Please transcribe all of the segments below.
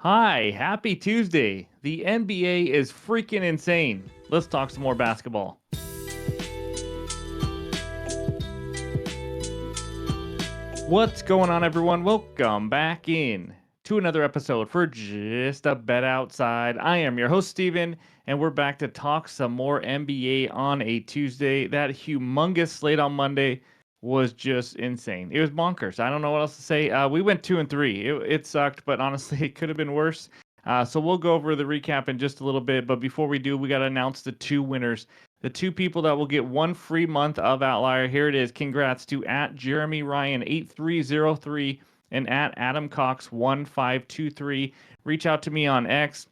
Hi, happy Tuesday. The NBA is freaking insane. Let's talk some more basketball. What's going on, everyone? Welcome back in to another episode for Just a Bet Outside. I am your host, Steven, and we're back to talk some more NBA on a Tuesday. That humongous slate on Monday was just insane. It was bonkers. I don't know what else to say. We went 2-3. It sucked, but honestly, it could have been worse. So we'll go over the recap in just a little bit. But before we do, we got to announce the two winners, the two people that will get one free month of Outlier. Here it is. Congrats to at Jeremy Ryan 8303 and at Adam Cox 1523. Reach out to me on X.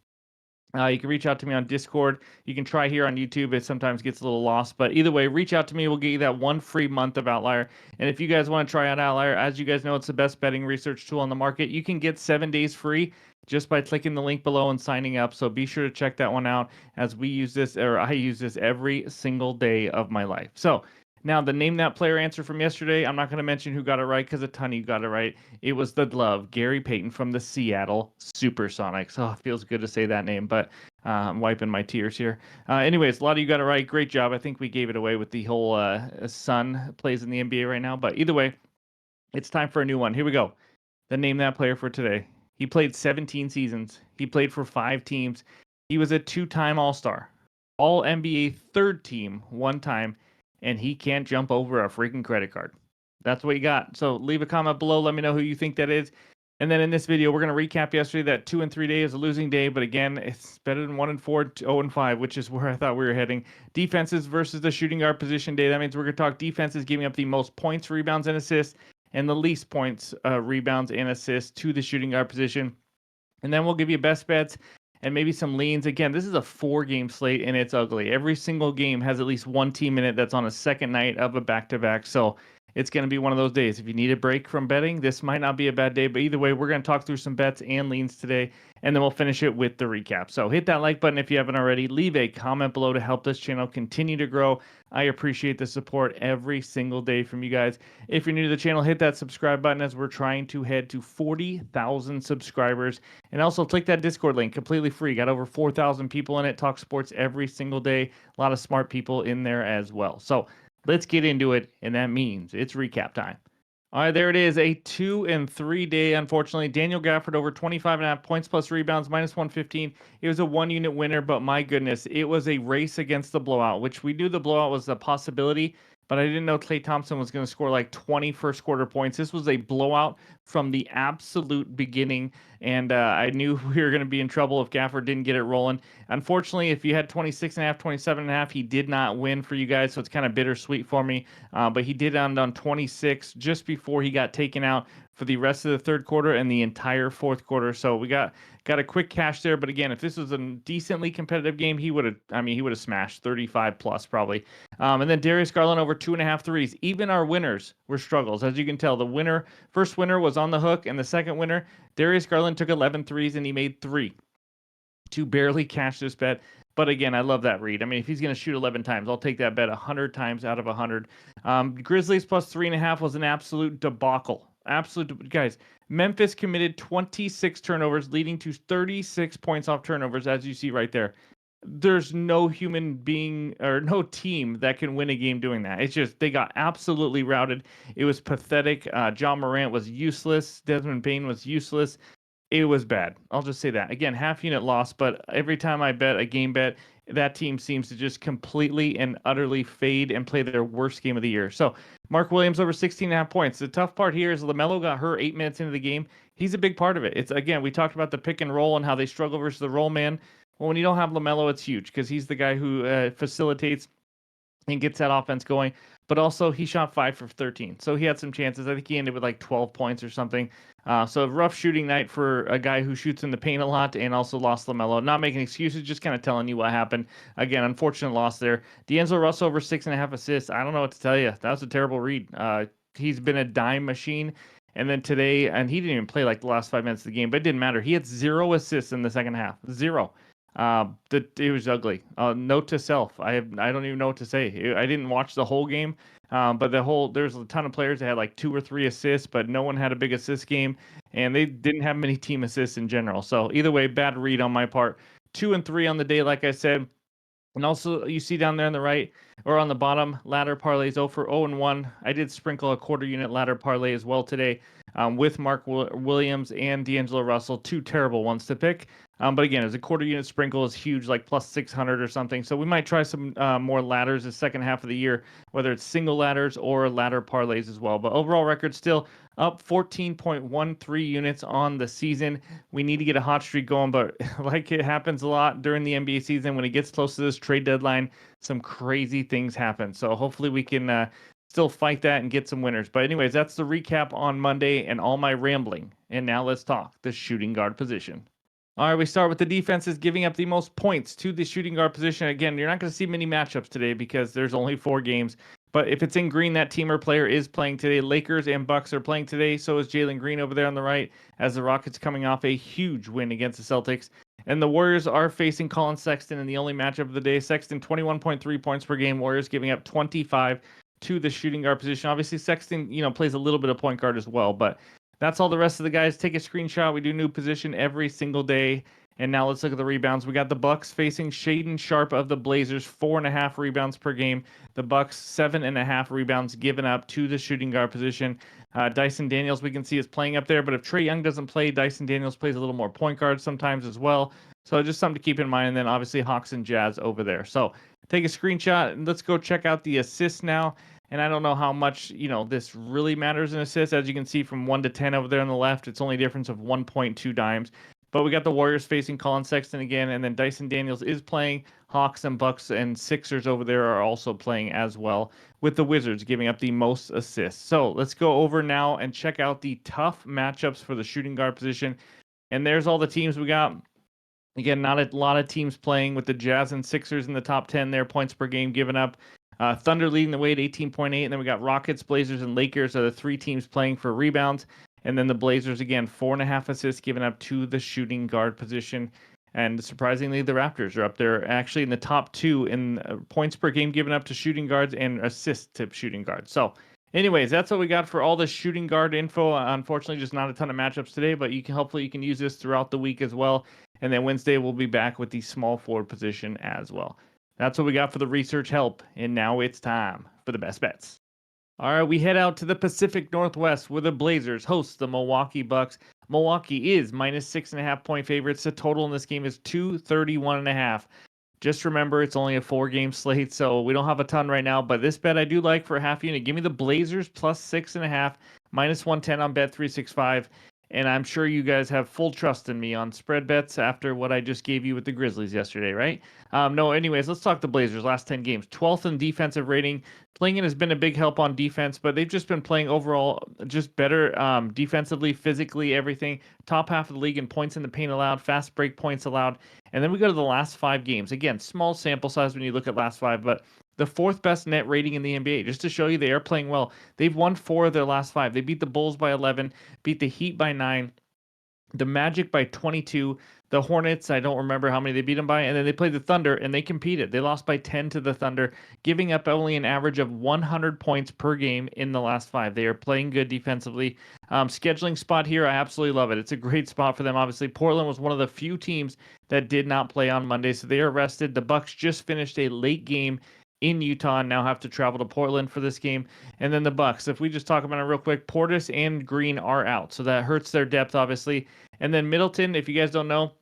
You can reach out to me on Discord. You can try here on YouTube. It sometimes gets a little lost, but either way, reach out to me. We'll get you that one free month of Outlier. And if you guys want to try out Outlier, as you guys know, it's the best betting research tool on the market. You can get 7 days free just by clicking the link below and signing up. So be sure to check that one out as we use this, or I use this every single day of my life. So now the name that player answer from yesterday, I'm not going to mention who got it right because a ton of you got it right. It was the glove, Gary Payton from the Seattle Supersonics. Oh, it feels good to say that name, but I'm wiping my tears here. Anyways, a lot of you got it right. Great job. I think we gave it away with the whole son plays in the NBA right now. But either way, it's time for a new one. Here we go. The name that player for today. He played 17 seasons. He played for 5 teams. He was a 2-time All-Star, All NBA third team one time, and he can't jump over a freaking credit card. That's what you got. So leave a comment below. Let me know who you think that is. And then in this video, we're going to recap yesterday. That 2-3 day is a losing day, but again, it's better than 1-4, 0-5, which is where I thought we were heading. Defenses versus the shooting guard position day. That means we're going to talk defenses giving up the most points, rebounds, and assists, and the least points, rebounds, and assists to the shooting guard position. And then we'll give you best bets and maybe some leans. Again, this is a 4-game slate, and it's ugly. Every single game has at least one team in it that's on a second night of a back-to-back. So it's going to be one of those days. If you need a break from betting, this might not be a bad day. But either way, we're going to talk through some bets and leans today, and then we'll finish it with the recap. So hit that like button if you haven't already. Leave a comment below to help this channel continue to grow. I appreciate the support every single day from you guys. If you're new to the channel, hit that subscribe button as we're trying to head to 40,000 subscribers. And also click that Discord link, completely free. Got over 4,000 people in it. Talk sports every single day. A lot of smart people in there as well. So let's get into it, and that means it's recap time. All right, there it is. A 2-3 day, unfortunately. Daniel Gafford over 25.5 points plus rebounds, minus 115. It was a 1-unit winner, but my goodness, it was a race against the blowout, which we knew the blowout was a possibility, but I didn't know Klay Thompson was going to score like 20 first quarter points. This was a blowout from the absolute beginning, and I knew we were going to be in trouble if Gafford didn't get it rolling. Unfortunately, if you had 26.5, 27.5, he did not win for you guys, so it's kind of bittersweet for me. But he did end on 26 just before he got taken out for the rest of the third quarter and the entire fourth quarter. So we got a quick cash there. But again, if this was a decently competitive game, he would have smashed 35 plus probably. And then Darius Garland over 2.5 threes. Even our winners were struggles. As you can tell, the first winner was on the hook, and the second winner, Darius Garland took 11 threes and he made 3 to barely cash this bet. But again, I love that read. I mean, if he's going to shoot 11 times, I'll take that bet 100 times out of 100. Grizzlies plus 3.5 was an absolute debacle. Guys, Memphis committed 26 turnovers, leading to 36 points off turnovers, as you see right there. There's no human being or no team that can win a game doing that. It's just they got absolutely routed. It was pathetic. John Morant was useless. Desmond Bane was useless. It was bad. I'll just say that. Again, half unit loss, but every time I bet a game bet, that team seems to just completely and utterly fade and play their worst game of the year. So Mark Williams over 16.5 points. The tough part here is LaMelo got hurt 8 minutes into the game. He's a big part of it. It's, again, we talked about the pick and roll and how they struggle versus the roll man. Well, when you don't have LaMelo, it's huge because he's the guy who facilitates and gets that offense going. But also, he shot 5 for 13. So he had some chances. I think he ended with like 12 points or something. So a rough shooting night for a guy who shoots in the paint a lot and also lost LaMelo. Not making excuses, just kind of telling you what happened. Again, unfortunate loss there. D'Angelo Russell over 6.5 assists. I don't know what to tell you. That was a terrible read. He's been a dime machine. And then today, and he didn't even play like the last 5 minutes of the game, but it didn't matter. He had 0 assists in the second half. 0. It was ugly. Note to self: I don't even know what to say. I didn't watch the whole game, But there's a ton of players that had like 2 or 3 assists, but no one had a big assist game, and they didn't have many team assists in general. So either way, bad read on my part. 2 and 3 on the day, like I said. And also, you see down there on the right or on the bottom, ladder parlays 0 for 0 and 1. I did sprinkle a quarter unit ladder parlay as well today, with Mark Williams and D'Angelo Russell, two terrible ones to pick. But again, as a quarter unit sprinkle is huge, like plus 600 or something. So we might try some more ladders the second half of the year, whether it's single ladders or ladder parlays as well. But overall record still up 14.13 units on the season. We need to get a hot streak going, but like it happens a lot during the NBA season, when it gets close to this trade deadline, some crazy things happen. So hopefully we can still fight that and get some winners. But anyways, that's the recap on Monday and all my rambling. And now let's talk the shooting guard position. All right, we start with the defenses giving up the most points to the shooting guard position. Again, you're not going to see many matchups today because there's only 4 games. But if it's in green, that team or player is playing today. Lakers and Bucks are playing today. So is Jalen Green over there on the right, as the Rockets coming off a huge win against the Celtics. And the Warriors are facing Colin Sexton in the only matchup of the day. Sexton, 21.3 points per game. Warriors giving up 25 to the shooting guard position. Obviously, Sexton, plays a little bit of point guard as well, but that's all the rest of the guys. Take a screenshot. We do new position every single day. And now let's look at the rebounds. We got the Bucks facing Shaden Sharp of the Blazers, 4.5 rebounds per game. The Bucks 7.5 rebounds given up to the shooting guard position. Dyson Daniels, we can see, is playing up there, but if Trae Young doesn't play, Dyson Daniels plays a little more point guard sometimes as well. So just something to keep in mind. And then obviously Hawks and Jazz over there. So take a screenshot and let's go check out the assists now. And I don't know how much, this really matters in assists. As you can see from 1 to 10 over there on the left, it's only a difference of 1.2 dimes. But we got the Warriors facing Colin Sexton again, and then Dyson Daniels is playing. Hawks and Bucks and Sixers over there are also playing as well, with the Wizards giving up the most assists. So let's go over now and check out the tough matchups for the shooting guard position. And there's all the teams we got. Again, not a lot of teams playing, with the Jazz and Sixers in the top 10 there, points per game given up. Thunder leading the way at 18.8, and then we got Rockets, Blazers, and Lakers are the 3 teams playing for rebounds. And then the Blazers, again, 4.5 assists given up to the shooting guard position. And surprisingly, the Raptors are up there, actually in the top 2 in points per game given up to shooting guards and assists to shooting guards. So anyways, that's what we got for all the shooting guard info. Unfortunately, just not a ton of matchups today, but hopefully you can use this throughout the week as well. And then Wednesday, we'll be back with the small forward position as well. That's what we got for the research help. And now it's time for the best bets. All right, we head out to the Pacific Northwest, where the Blazers host the Milwaukee Bucks. Milwaukee is minus 6.5 point favorites. The total in this game is 231.5. Just remember, it's only a 4-game slate, so we don't have a ton right now. But this bet I do like for a half unit. Give me the Blazers plus 6.5, minus 110 on Bet365. And I'm sure you guys have full trust in me on spread bets after what I just gave you with the Grizzlies yesterday, right? No, anyways, let's talk the Blazers. Last 10 games, 12th in defensive rating. Playing has been a big help on defense, but they've just been playing overall just better defensively, physically, everything. Top half of the league in points in the paint allowed, fast break points allowed. And then we go to the last 5 games. Again, small sample size when you look at last 5, but the 4th best net rating in the NBA, just to show you they are playing well. They've won 4 of their last 5. They beat the Bulls by 11, beat the Heat by 9, the Magic by 22, the Hornets, I don't remember how many they beat them by, and then they played the Thunder, and they competed. They lost by 10 to the Thunder, giving up only an average of 100 points per game in the last 5. They are playing good defensively. Scheduling spot here, I absolutely love it. It's a great spot for them. Obviously, Portland was one of the few teams that did not play on Monday, so they are rested. The Bucks just finished a late game in Utah and now have to travel to Portland for this game. And then the Bucks, if we just talk about it real quick, Portis and Green are out, so that hurts their depth, obviously. And then Middleton, if you guys don't know,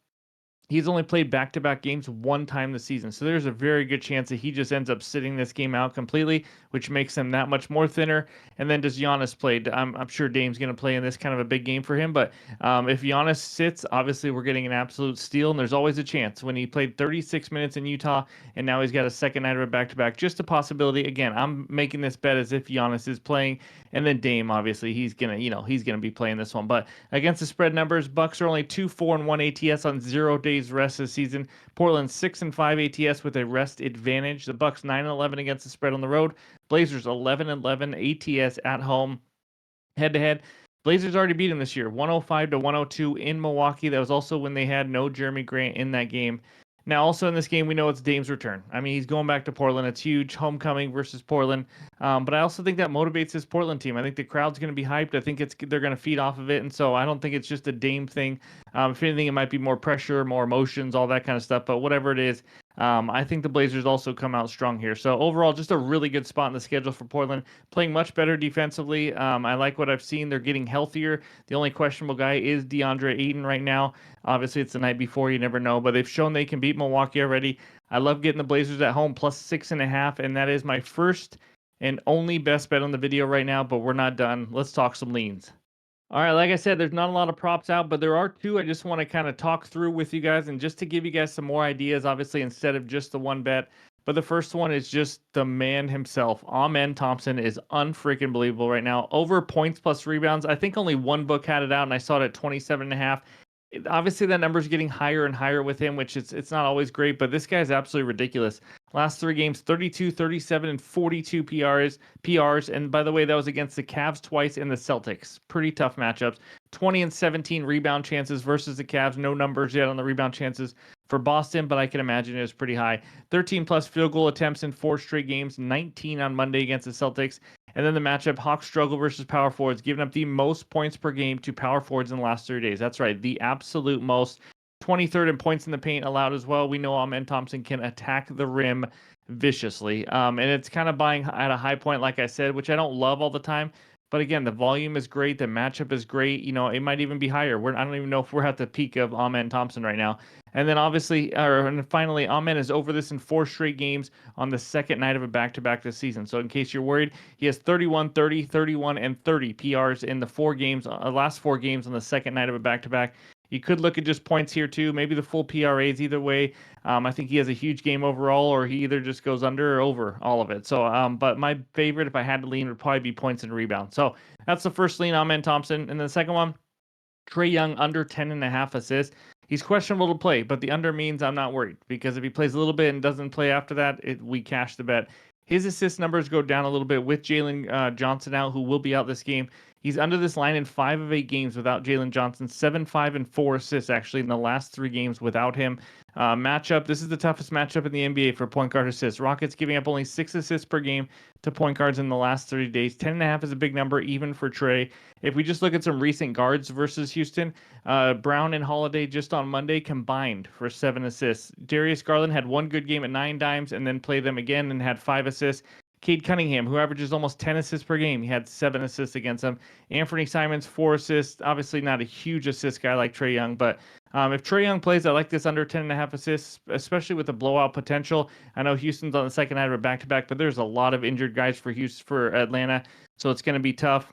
he's only played back-to-back games 1 time this season. So there's a very good chance that he just ends up sitting this game out completely, which makes him that much more thinner. And then does Giannis play? I'm sure Dame's going to play in this, kind of a big game for him. But if Giannis sits, obviously we're getting an absolute steal. And there's always a chance. When he played 36 minutes in Utah and now he's got a second night of a back-to-back, just a possibility. Again, I'm making this bet as if Giannis is playing. And then Dame, obviously, he's going to be playing this one. But against the spread numbers, Bucks are only 2-4-1 ATS on 0 days rest this season. Portland 6-5 ATS with a rest advantage. The Bucks 9-11 against the spread on the road. Blazers 11-11 ATS at home. Head to head, Blazers already beat them this year, 105-102 in Milwaukee. That was also when they had no Jeremy Grant in that game. Now, also in this game, we know it's Dame's return. I mean, he's going back to Portland. It's huge, homecoming versus Portland. But I also think that motivates his Portland team. I think the crowd's going to be hyped. I think they're going to feed off of it, and so I don't think it's just a Dame thing. If anything, it might be more pressure, more emotions, all that kind of stuff. But whatever it is, I think the Blazers also come out strong here. So overall, just a really good spot in the schedule for Portland, playing much better defensively. I like what I've seen. They're getting healthier. The only questionable guy is DeAndre Ayton right now. Obviously, it's the night before. You never know, but they've shown they can beat Milwaukee already. I love getting the Blazers at home plus 6.5, and that is my first and only best bet on the video right now, but we're not done. Let's talk some leans. All right, like I said, there's not a lot of props out, but there are two I just want to kind of talk through with you guys and just to give you guys some more ideas, obviously, instead of just the one bet. But the first one is just the man himself. Amen Thompson is unfreaking believable right now. Over points plus rebounds. I think only one book had it out, and I saw it at 27.5. Obviously, that number's getting higher and higher with him, which it's not always great, but this guy's absolutely ridiculous. Last three games, 32, 37, and 42 PRs. And by the way, that was against the Cavs twice and the Celtics. Pretty tough matchups. 20 and 17 rebound chances versus the Cavs. No numbers yet on the rebound chances for Boston, but I can imagine it was pretty high. 13 plus field goal attempts in 4 straight games, 19 on Monday against the Celtics. And then the matchup, Hawks struggle versus power forwards, giving up the most points per game to power forwards in the last 3 days. That's right, the absolute most. 23rd in points in the paint allowed as well. We know Amen Thompson can attack the rim viciously. And it's kind of buying at a high point, like I said, which I don't love all the time. But again, the volume is great. The matchup is great. You know, it might even be higher. I don't even know if we're at the peak of Amen Thompson right now. And then and finally, Amen is over this in 4 straight games on the second night of a back-to-back this season. So in case you're worried, he has 31, 30, 31, and 30 PRs in the last 4 games on the second night of a back-to-back. You could look at just points here too, maybe the full PRAs either way. I think he has a huge game overall, or he either just goes under or over all of it. So, but my favorite, if I had to lean, would probably be points and rebounds. So that's the first lean, Amen Thompson. And then the second one, Trae Young under 10.5 assists. He's questionable to play, but the under means I'm not worried because if he plays a little bit and doesn't play after that, we cash the bet. His assist numbers go down a little bit with Jalen Johnson out, who will be out this game. He's under this line in 5 of 8 games without Jalen Johnson, 7, 5, and 4 assists actually in the last 3 games without him. Matchup, this is the toughest matchup in the NBA for point guard assists. Rockets giving up only 6 assists per game to point guards in the last 30 days. 10.5 is a big number, even for Trae. If we just look at some recent guards versus Houston, Brown and Holiday just on Monday combined for 7 assists. Darius Garland had 1 good game at 9 dimes and then played them again and had 5 assists. Cade Cunningham, who averages almost 10 assists per game, he had 7 assists against them. Anthony Simons, 4 assists. Obviously not a huge assist guy like Trae Young, but if Trae Young plays, I like this under 10.5 assists, especially with the blowout potential. I know Houston's on the second night of a back-to-back, but there's a lot of injured guys for Atlanta, so it's going to be tough.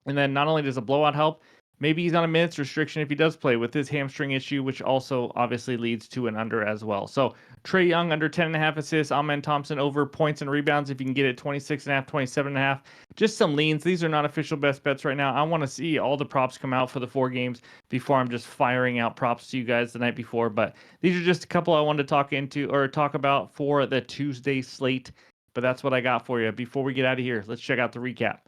And then not only does a blowout help, maybe he's on a minutes restriction if he does play with his hamstring issue, which also obviously leads to an under as well. So Trae Young under 10.5 assists, Amen Thompson over points and rebounds if you can get it 26.5, 27.5. Just some leans. These are not official best bets right now. I want to see all the props come out for the 4 games before I'm just firing out props to you guys the night before. But these are just a couple I wanted to talk about for the Tuesday slate. But that's what I got for you. Before we get out of here, let's check out the recap.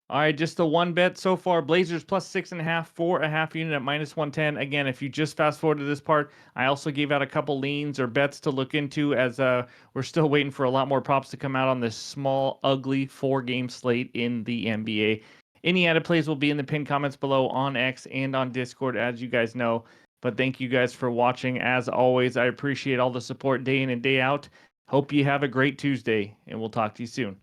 All right, just the one bet so far. Blazers plus 6.5 for a half unit at minus 110. Again, if you just fast forward to this part, I also gave out a couple leans or bets to look into as we're still waiting for a lot more props to come out on this small, ugly 4-game slate in the NBA. Any added plays will be in the pinned comments below on X and on Discord, as you guys know. But thank you guys for watching. As always, I appreciate all the support day in and day out. Hope you have a great Tuesday, and we'll talk to you soon.